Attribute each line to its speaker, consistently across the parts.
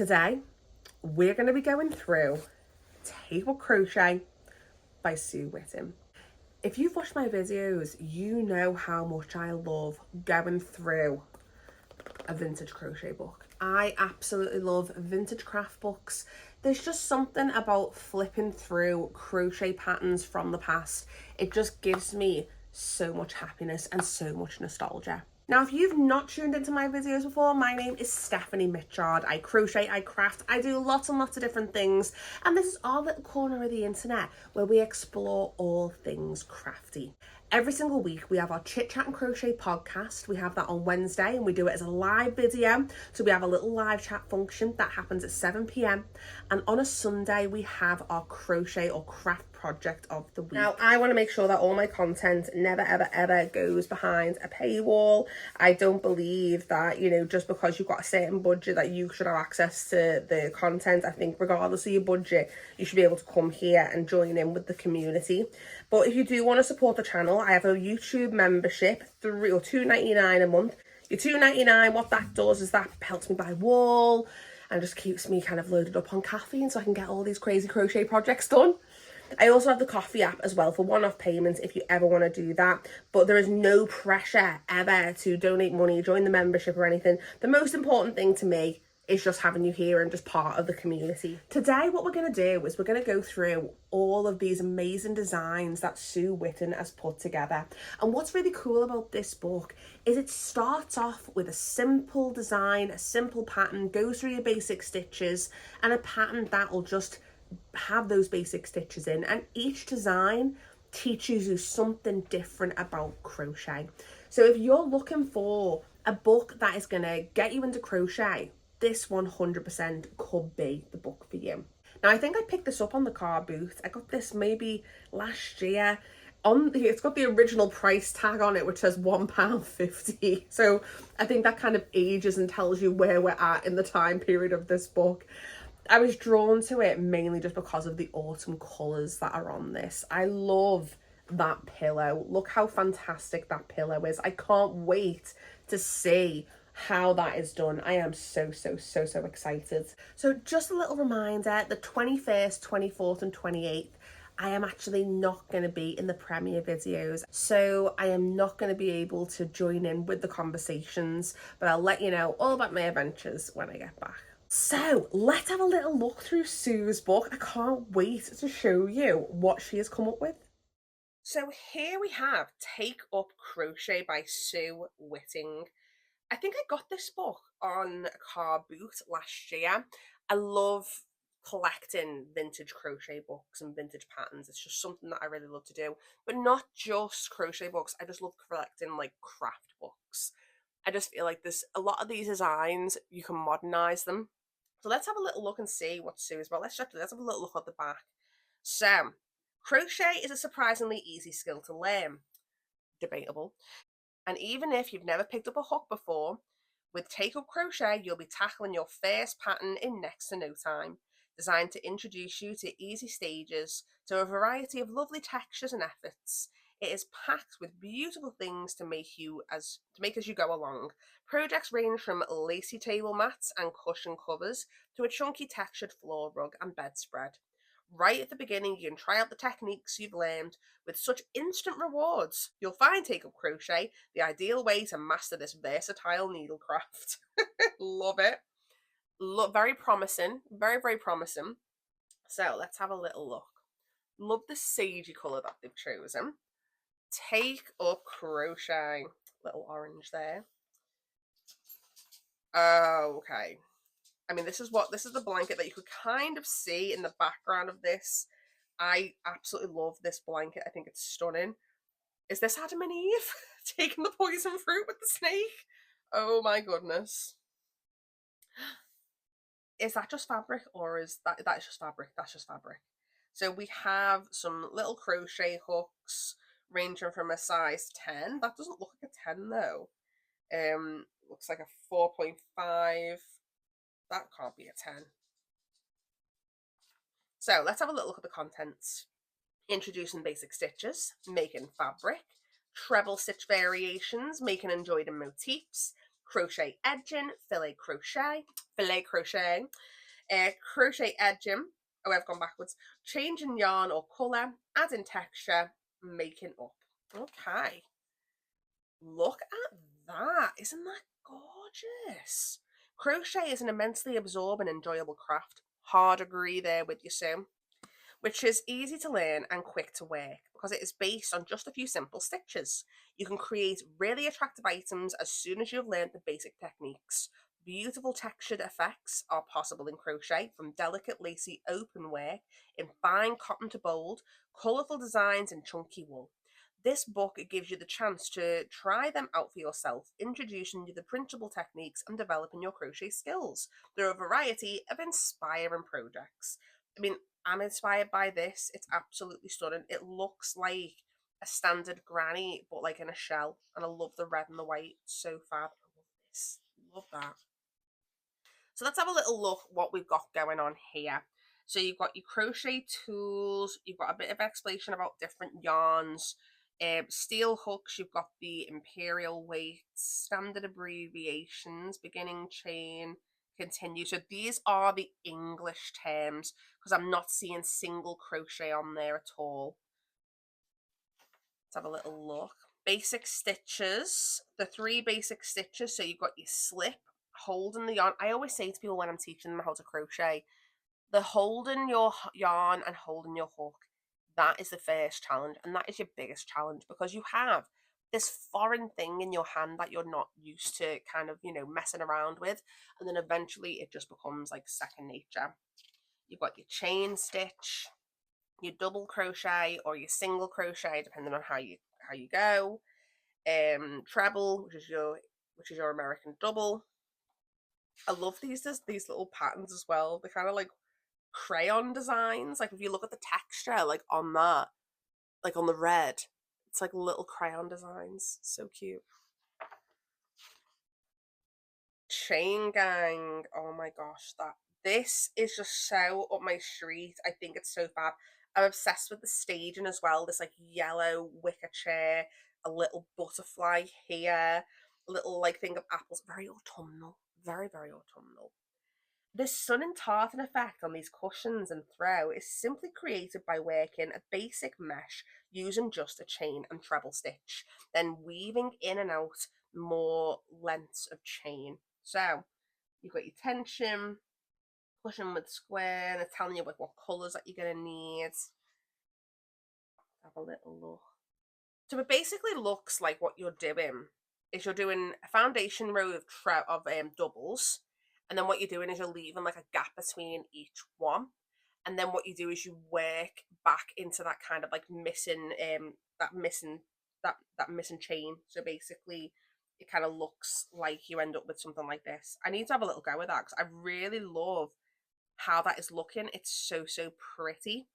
Speaker 1: Today, we're going to be going through Take Up Crochet by Sue Whitten. If you've watched my videos, you know how much I love going through a vintage crochet book. I absolutely love vintage craft books. There's just something about flipping through crochet patterns from the past. It just gives me so much happiness and so much nostalgia. Now, if you've not tuned into my videos before, my name is Stephanie Mitchard. I crochet, I craft, I do lots and lots of different things. And this is our little corner of the internet where we explore all things crafty. Every single week, we have our Chit Chat and Crochet podcast. We have that on Wednesday and we do it as a live video. So we have a little live chat function that happens at 7 p.m. And on a Sunday, we have our crochet or craft project of the week. Now, I want to make sure that all my content never, ever, ever goes behind a paywall. I don't believe that, just because you've got a certain budget that you should have access to the content. I think regardless of your budget, you should be able to come here and join in with the community. But if you do want to support the channel, I have a YouTube membership, $2.99 a month. Your $2.99, what that does is that helps me buy wool and just keeps me kind of loaded up on caffeine so I can get all these crazy crochet projects done. I also have the coffee app as well for one-off payments if you ever want to do that. But there is no pressure ever to donate money, join the membership or anything. The most important thing to me is just having you here and just part of the community. Today, what we're going to do is we're going to go through all of these amazing designs that Sue Whitten has put together. And what's really cool about this book is it starts off with a simple design, a simple pattern, goes through your basic stitches, and a pattern that will just have those basic stitches in, and each design teaches you something different about crochet. So if you're looking for a book that is going to get you into crochet, this 100% could be the book for you. Now, I think I picked this up on the car booth. I got this maybe last year. It's got the original price tag on it, which says £1.50. So I think that kind of ages and tells you where we're at in the time period of this book. I was drawn to it mainly just because of the autumn colours that are on this. I love that pillow. Look how fantastic that pillow is. I can't wait to see how that is done. I am so excited. So just a little reminder, the 21st, 24th and 28th, I am actually not going to be in the premiere videos. So I am not going to be able to join in with the conversations, but I'll let you know all about my adventures when I get back. So let's have a little look through Sue's book. I can't wait to show you what she has come up with. So here we have Take Up Crochet by Sue Whitten. I think I got this book on a car boot last year. I love collecting vintage crochet books and vintage patterns. It's just something that I really love to do. But not just crochet books. I just love collecting like craft books. I just feel like there's a lot of these designs, you can modernize them. So let's have a little look and see what Sue is about. Let's have a little look at the back. So, crochet is a surprisingly easy skill to learn. Debatable. And even if you've never picked up a hook before, with Take Up Crochet, you'll be tackling your first pattern in next to no time. Designed to introduce you to easy stages, to a variety of lovely textures and efforts. It is packed with beautiful things to make as you go along. Projects range from lacy table mats and cushion covers to a chunky textured floor rug and bedspread. Right at the beginning, you can try out the techniques you've learned with such instant rewards. You'll find Take Up Crochet the ideal way to master this versatile needlecraft. Love it. Look, very promising. Very promising. So let's have a little look. Love the sagey colour that they've chosen. Take Up Crochet. Little orange there. Oh, okay. I mean, this is the blanket that you could kind of see in the background of this. I absolutely love this blanket. I think it's stunning. Is this Adam and Eve taking the poison fruit with the snake? Oh my goodness. Is that just fabric, or is that's just fabric? That's just fabric. So we have some little crochet hooks ranging from a size 10. That doesn't look like a 10 though. Looks like a 4.5. That can't be a 10. So let's have a little look at the contents. Introducing basic stitches, making fabric, treble stitch variations, making and joining motifs, crochet edging, filet crochet, crochet edging, oh I've gone backwards, changing yarn or colour, adding texture, making up. Okay, look at that, isn't that gorgeous? Crochet is an immensely absorbing and enjoyable craft. Hard agree there with you, Sue. Which is easy to learn and quick to work because it is based on just a few simple stitches. You can create really attractive items as soon as you've learned the basic techniques. Beautiful textured effects are possible in crochet, from delicate lacy open work in fine cotton to bold, colourful designs in chunky wool. This book gives you the chance to try them out for yourself, introducing you the printable techniques and developing your crochet skills through a variety of inspiring projects. I mean, I'm inspired by this. It's absolutely stunning. It looks like a standard granny, but like in a shell. And I love the red and the white. So fab. I love this. Love that. So let's have a little look what we've got going on here. So you've got your crochet tools. You've got a bit of explanation about different yarns. Steel hooks. You've got the imperial weights, standard abbreviations, beginning chain, continue. So these are the English terms because I'm not seeing single crochet on there at all. Let's have a little look. Basic stitches, the 3 basic stitches. So you've got your slip, holding the yarn. I always say to people when I'm teaching them how to crochet, the holding your yarn and holding your hook, that is the first challenge, and that is your biggest challenge because you have this foreign thing in your hand that you're not used to kind of, messing around with, and then eventually it just becomes like second nature. You've got your chain stitch, your double crochet or your single crochet depending on how you go, treble, which is your American double. I love these little patterns as well. They're kind of like crayon designs. Like if you look at the texture, like on that, like on the red, it's like little crayon designs. So cute. Chain gang. Oh my gosh, this is just so up my street. I think it's so fab. I'm obsessed with the staging as well. This like yellow wicker chair, a little butterfly here, a little like thing of apples. Very autumnal. Very, very autumnal. This sun and tartan effect on these cushions and throw is simply created by working a basic mesh using just a chain and treble stitch, then weaving in and out more lengths of chain. So you've got your tension, cushion with square, and it's telling you what colours that you're going to need. Have a little look. So it basically looks like what you're doing is you're doing a foundation row of doubles, and then what you're doing is you're leaving like a gap between each one, and then what you do is you work back into that kind of like missing that missing chain. So basically it kind of looks like you end up with something like this. I need to have a little go with that because I really love how that is looking. It's so pretty.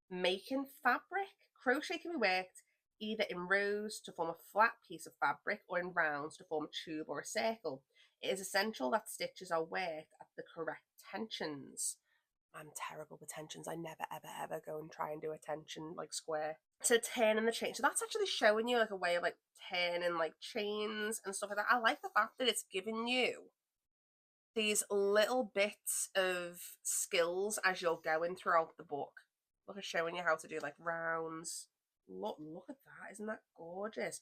Speaker 1: Making fabric. Crochet can be worked either in rows to form a flat piece of fabric or in rounds to form a tube or a circle. It is essential that stitches are worked at the correct tensions. I'm terrible with tensions. I never, ever go and try and do a tension like square. So turning the chain. So that's actually showing you like a way of like turning like chains and stuff like that. I like the fact that it's giving you these little bits of skills as you're going throughout the book. Look at showing you how to do like rounds. Look at that. Isn't that gorgeous?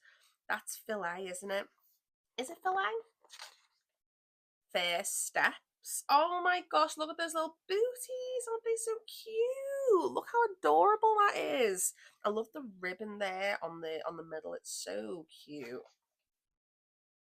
Speaker 1: That's filet, isn't it? Is it filet? First steps. Oh my gosh, look at those little booties. Aren't they so cute? Look how adorable that is. I love the ribbon there on the middle. It's so cute.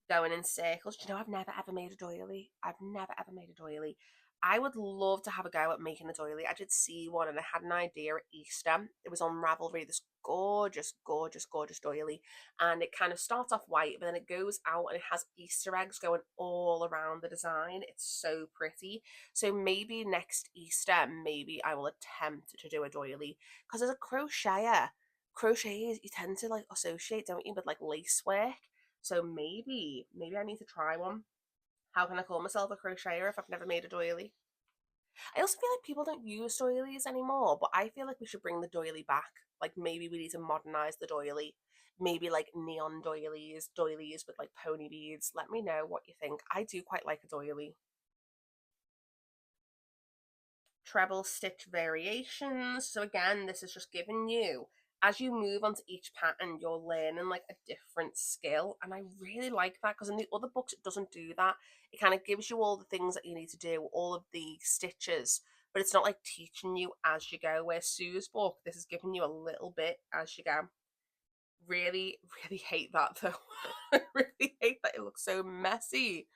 Speaker 1: Going in circles. Do you know I've never ever made a doily? I've never ever made a doily. I would love to have a go at making a doily. I did see one and I had an idea at Easter. It was on Ravelry, this gorgeous, gorgeous, gorgeous doily. And it kind of starts off white, but then it goes out and it has Easter eggs going all around the design. It's so pretty. So maybe next Easter, maybe I will attempt to do a doily. Because as a crocheter, crochet, you tend to like associate, don't you, with like lace work. So maybe I need to try one. How can I call myself a crocheter if I've never made a doily? I also feel like people don't use doilies anymore, but I feel like we should bring the doily back. Like maybe we need to modernize the doily. Maybe like neon doilies with like pony beads. Let me know what you think. I do quite like a doily. Treble stitch variations. So again, this is just giving you, as you move onto each pattern, you're learning like a different skill. And I really like that because in the other books, it doesn't do that. It kind of gives you all the things that you need to do, all of the stitches, but it's not like teaching you as you go. Where Sue's book, this is giving you a little bit as you go. Really, really hate that though. I really hate that it looks so messy.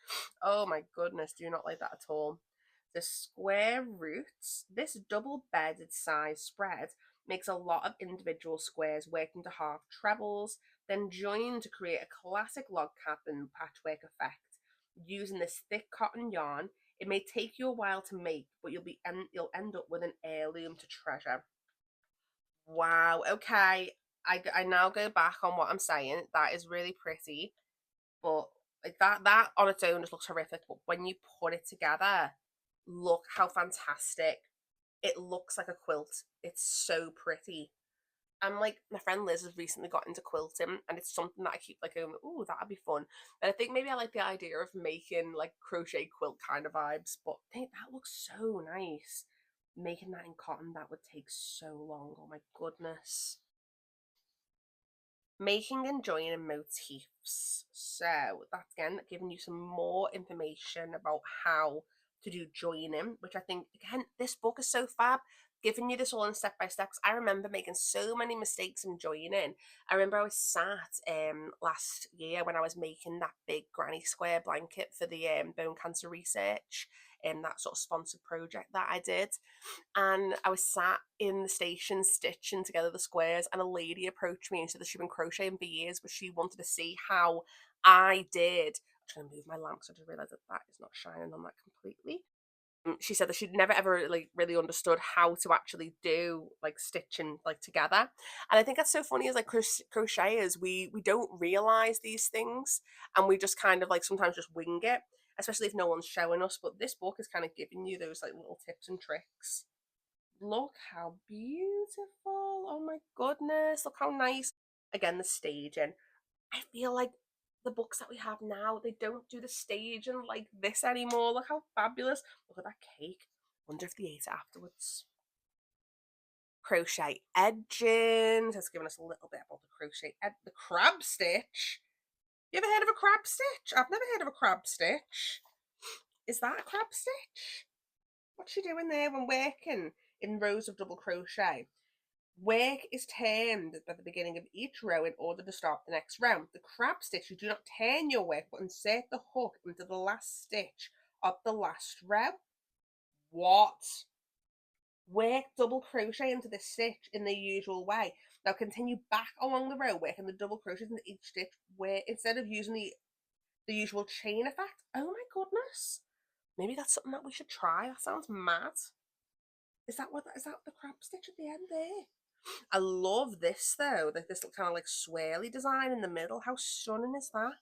Speaker 1: Oh my goodness, do not like that at all. The square roots, this double bedded size spread makes a lot of individual squares working to half trebles, then join to create a classic log cabin patchwork effect. Using this thick cotton yarn, it may take you a while to make, but you'll end up with an heirloom to treasure. Wow. Okay. I now go back on what I'm saying. That is really pretty, but like that on its own just looks horrific. But when you put it together, look how fantastic it looks, like a quilt. It's so pretty. I'm like, my friend Liz has recently got into quilting, and it's something that I keep like going, oh, that'd be fun. And I think maybe I like the idea of making like crochet quilt kind of vibes, but I think that looks so nice. Making that in cotton, that would take so long. Oh my goodness. Making and joining motifs. So that's again giving you some more information about how to do joining, which I think again this book is so fab, giving you this all in step by step. I remember making so many mistakes in joining. I remember I was sat last year when I was making that big granny square blanket for the bone cancer research, that sort of sponsored project that I did, and I was sat in the station stitching together the squares, and a lady approached me and said that she'd been crocheting for years, but she wanted to see how I did. I'm trying to move my lamp, so I just realised that that is not shining on that completely. She said that she'd never ever like really understood how to actually do like stitching like together, and I think that's so funny. As like crocheters, we don't realize these things, and we just kind of like sometimes just wing it, especially if no one's showing us. But this book is kind of giving you those like little tips and tricks. Look how beautiful. Oh my goodness. Look how nice. Again, the staging. I feel like the books that we have now, they don't do the staging like this anymore. Look how fabulous. Look at that cake. Wonder if they ate it afterwards. Crochet edging. That's given us a little bit about the the crab stitch. You ever heard of a crab stitch? I've never heard of a crab stitch. Is that a crab stitch? What's she doing there when working in rows of double crochet? Work is turned at the beginning of each row in order to start the next row. The crab stitch, you do not turn your work, but insert the hook into the last stitch of the last row. What? Work double crochet into the stitch in the usual way. Now continue back along the row, working the double crochets into each stitch, where instead of using the usual chain effect. Oh my goodness. Maybe that's something that we should try. That sounds mad. Is that the crab stitch at the end there? I love this though, like this kind of like swirly design in the middle. How stunning is that?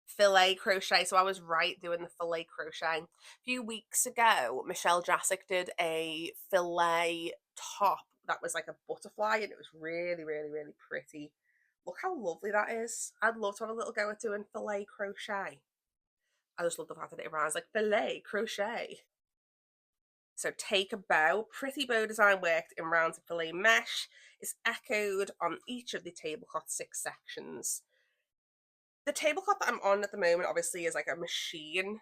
Speaker 1: Filet crochet. So I was right doing the filet crochet. A few weeks ago, Michelle Jasic did a filet top that was like a butterfly, and it was really, really, really pretty. Look how lovely that is. I'd love to have a little go at doing filet crochet. I just love the fact that it rhymes like filet crochet. So take a bow, pretty bow design worked in rounds of filet mesh is echoed on each of the tablecloth 6 sections. The tablecloth that I'm on at the moment obviously is like a machine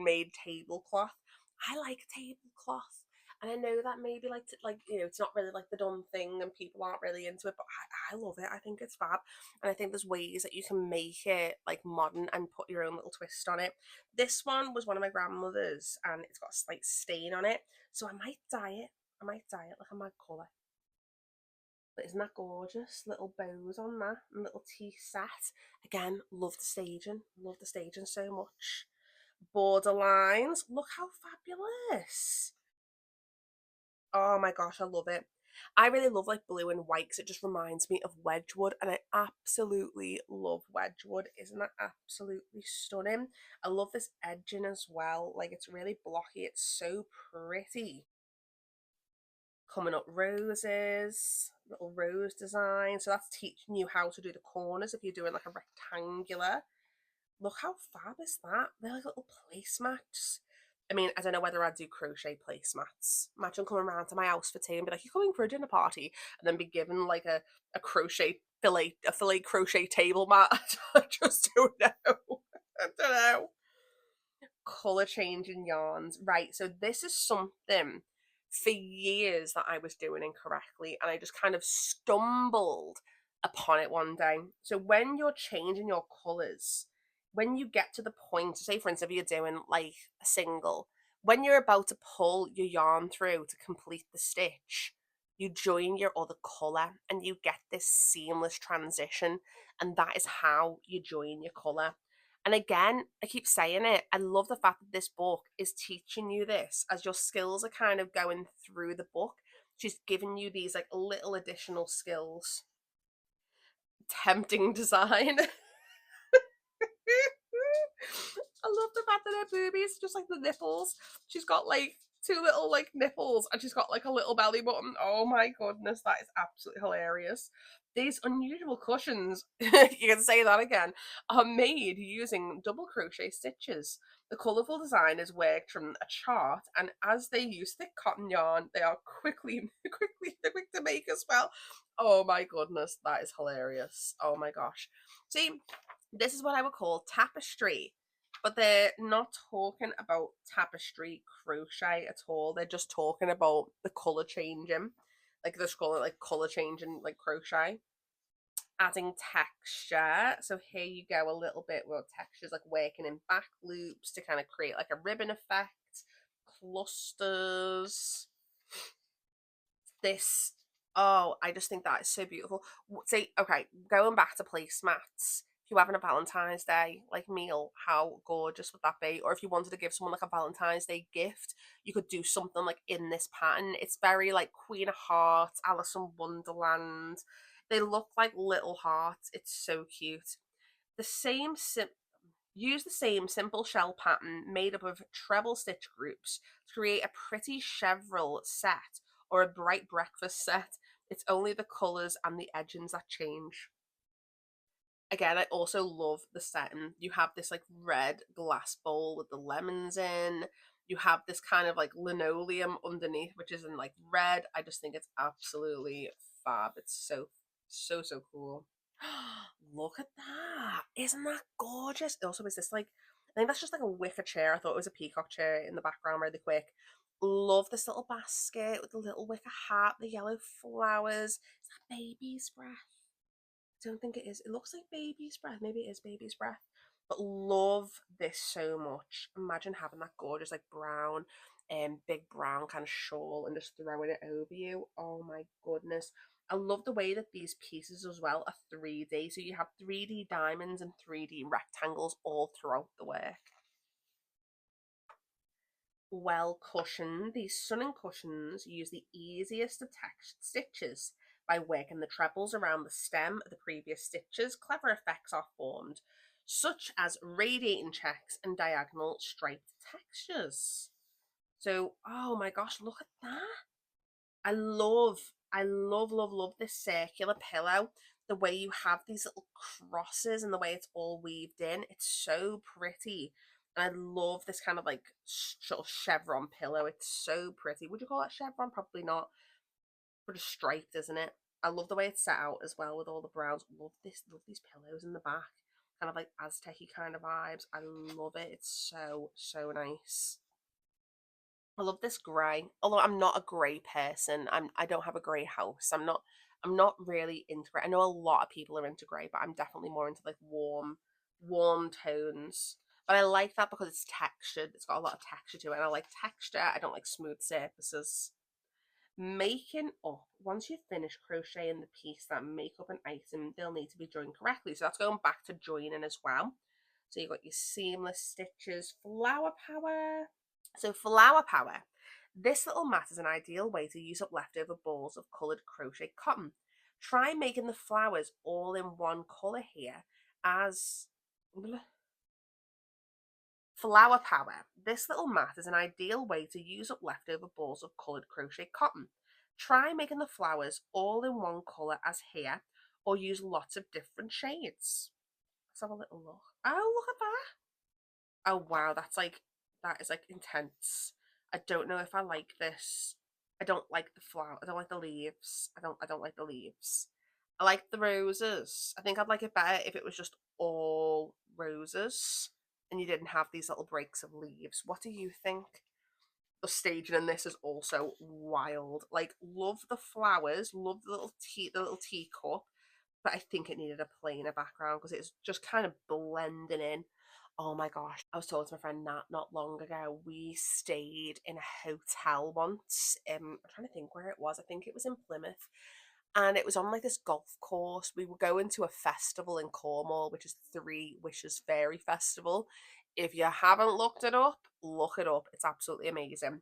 Speaker 1: made tablecloth. I like tablecloth. And I know that maybe like it's not really like the done thing and people aren't really into it, but I love it. I think it's fab. And I think there's ways that you can make it like modern and put your own little twist on it. This one was one of my grandmother's and it's got a slight stain on it. So I might dye it. I might dye it like a mad colour. But isn't that gorgeous? Little bows on that and little tea set. Again, love the staging. Love the staging so much. Border lines. Look how fabulous. Oh my gosh, I love it. I really love like blue and white because it just reminds me of Wedgwood, and I absolutely love Wedgwood. Isn't that absolutely stunning? I love this edging as well. Like it's really blocky. It's so pretty. Coming up roses, little rose design. So that's teaching you how to do the corners if you're doing like a rectangular. Look how fab is that? They're like little placemats. I mean, I don't know whether I'd do crochet placemats. Imagine coming around to my house for tea and be like, "You're coming for a dinner party," and then be given like a crochet fillet crochet table mat. I just don't know. I don't know. Color changing yarns. Right, so this is something for years that I was doing incorrectly, and I just kind of stumbled upon it one day. So when you're changing your colors, when you get to the point, say for instance, if you're doing like a single, when you're about to pull your yarn through to complete the stitch, you join your other color and you get this seamless transition, and that is how you join your color. And again, I keep saying it, I love the fact that this book is teaching you this as your skills are kind of going through the book. She's giving you these like little additional skills. Tempting design. I love the fact that her boobies, just like the nipples, she's got like two little like nipples and she's got like a little belly button. Oh my goodness, that is absolutely hilarious. These unusual cushions, you can say that again, are made using double crochet stitches. The colourful design is worked from a chart, and as they use thick cotton yarn, they are quick to make as well. Oh my goodness, that is hilarious. Oh my gosh. See, this is what I would call tapestry, but they're not talking about tapestry crochet at all. They're just talking about the colour changing. Like they're just calling it like colour changing, like crochet. Adding texture. So here you go, a little bit where textures like working in back loops to kind of create like a ribbon effect. Clusters. This, oh, I just think that is so beautiful. See, okay, going back to placemats. If you're having a Valentine's Day like meal, how gorgeous would that be? Or if you wanted to give someone like a Valentine's Day gift, you could do something like in this pattern. It's very like Queen of Hearts, Alice in Wonderland. They look like little hearts. It's so cute. The same Use the same simple shell pattern made up of treble stitch groups to create a pretty chevron set or a bright breakfast set. It's only the colours and the edgings that change. Again, I also love the setting. You have this like red glass bowl with the lemons in. You have this kind of like linoleum underneath, which is in like red. I just think it's absolutely fab. It's so cool. Look at that. Isn't that gorgeous? Also, is this like, I think that's just like a wicker chair. I thought it was a peacock chair in the background really quick. Love this little basket with the little wicker hat, the yellow flowers. Is that baby's breath? I don't think it is. It looks like baby's breath. Maybe it is baby's breath. But love this so much. Imagine having that gorgeous like brown big brown kind of shawl and just throwing it over you. Oh my goodness. I love the way that these pieces as well are 3D. So you have 3D diamonds and 3D rectangles all throughout the work. Well cushioned, these stunning cushions use the easiest of text stitches. By working the trebles around the stem of the previous stitches, clever effects are formed, such as radiating checks and diagonal striped textures. So, oh my gosh, look at that. I love this circular pillow. The way you have these little crosses and the way it's all weaved in. It's so pretty. And I love this kind of like sort of chevron pillow. It's so pretty. Would you call it chevron? Probably not. But it's striped, isn't it? I love the way it's set out as well with all the browns. Love this. Love these pillows in the back. Kind of like Aztec-y kind of vibes. I love it. It's so nice. I love this grey. Although I'm not a grey person. I don't have a grey house. I'm not really into grey. I know a lot of people are into grey, but I'm definitely more into like warm tones. But I like that because it's textured. It's got a lot of texture to it. And I like texture. I don't like smooth surfaces. Making up. Once you've finished crocheting the piece that make up an item, they'll need to be joined correctly. So that's going back to joining as well. So you've got your seamless stitches, flower power. So flower power. This little mat is an ideal way to use up leftover balls of coloured crochet cotton. Try making the flowers all in one colour here as flower power. This little mat is an ideal way to use up leftover balls of coloured crochet cotton. Try making the flowers all in one colour as here, or use lots of different shades. Let's have a little look. Oh, look at that. Oh wow, that is like intense. I don't know if I like this. I don't like the flower. I don't like the leaves. I don't like the leaves. I like the roses. I think I'd like it better if it was just all roses and you didn't have these little breaks of leaves. What do you think? The staging in this is also wild. Like, love the flowers, love the little teacup, but I think it needed a plainer background because it's just kind of blending in. Oh my gosh. I was talking to my friend Nat not long ago. We stayed in a hotel once. I'm trying to think where it was. I think it was in Plymouth. And it was on like this golf course. We were going to a festival in Cornwall, which is Three Wishes Fairy Festival. If you haven't looked it up, look it up. It's absolutely amazing.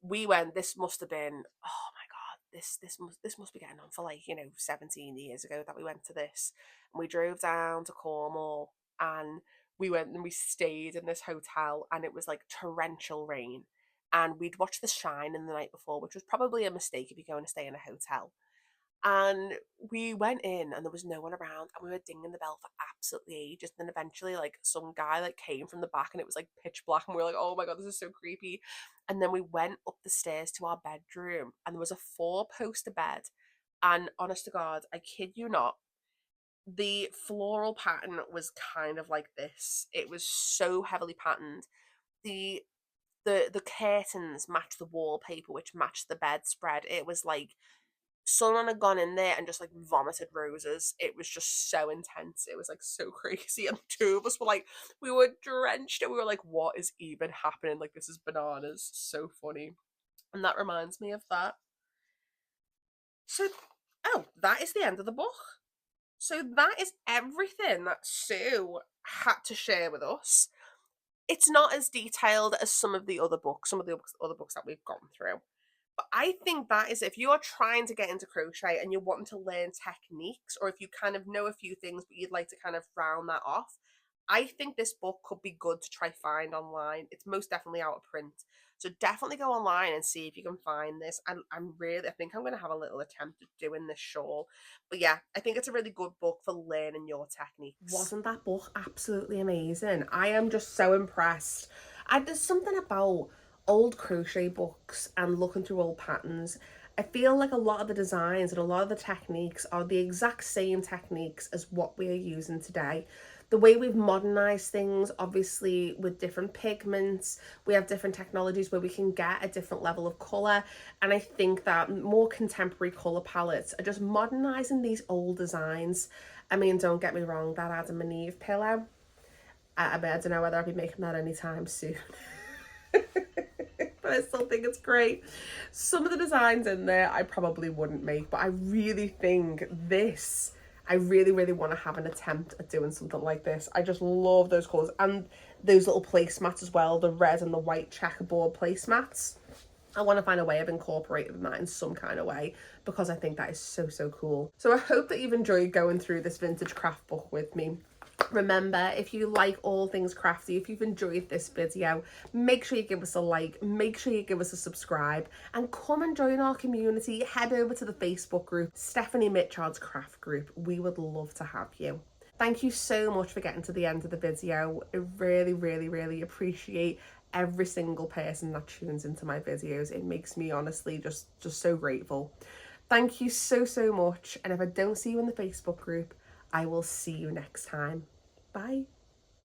Speaker 1: We went, this must have been, oh my God, this must be getting on for like, 17 years ago that we went to this. And we drove down to Cornwall and we went and we stayed in this hotel and it was like torrential rain. And we'd watched The Shining the night before, which was probably a mistake if you're going to stay in a hotel. And we went in and there was no one around and we were dinging the bell for absolutely ages. And then eventually like some guy like came from the back and it was like pitch black and we were like, oh my God, this is so creepy. And then we went up the stairs to our bedroom and there was a 4-poster bed. And honest to God, I kid you not, the floral pattern was kind of like this. It was so heavily patterned. The the curtains matched the wallpaper, which matched the bedspread. It was like someone had gone in there and just like vomited roses. It was just so intense. It was like so crazy. And two of us were like, we were drenched and we were like, what is even happening? Like, this is bananas. So funny. And that reminds me of that. So, oh, that is the end of the book. So that is everything that Sue had to share with us. It's not as detailed as some of the other books, other books that we've gone through. But I think that is, if you are trying to get into crochet and you're wanting to learn techniques, or if you kind of know a few things but you'd like to kind of round that off, I think this book could be good to try find online. It's most definitely out of print. So definitely go online and see if you can find this. I think I'm going to have a little attempt at doing this shawl. But yeah, I think it's a really good book for learning your techniques. Wasn't that book absolutely amazing? I am just so impressed. There's something about old crochet books and looking through old patterns. I feel like a lot of the designs and a lot of the techniques are the exact same techniques as what we are using today. The way we've modernized things, obviously with different pigments, we have different technologies where we can get a different level of color. And I think that more contemporary color palettes are just modernizing these old designs. I mean, don't get me wrong, that Adam and Eve pillow, I don't know whether I'll be making that anytime soon. But I still think it's great. Some of the designs in there I probably wouldn't make, but I really think this, I really, really want to have an attempt at doing something like this. I just love those colours and those little placemats as well, the red and the white checkerboard placemats. I want to find a way of incorporating that in some kind of way because I think that is so, so cool. So I hope that you've enjoyed going through this vintage craft book with me. Remember, if you like all things crafty, if you've enjoyed this video, make sure you give us a like, make sure you give us a subscribe, and come and join our community. Head over to the Facebook group, Stephanie Mitchard's Craft Group. We would love to have you. Thank you so much for getting to the end of the video. I really, really, really appreciate every single person that tunes into my videos. It makes me honestly just so grateful. Thank you so, so much. And if I don't see you in the Facebook group, I will see you next time. Bye.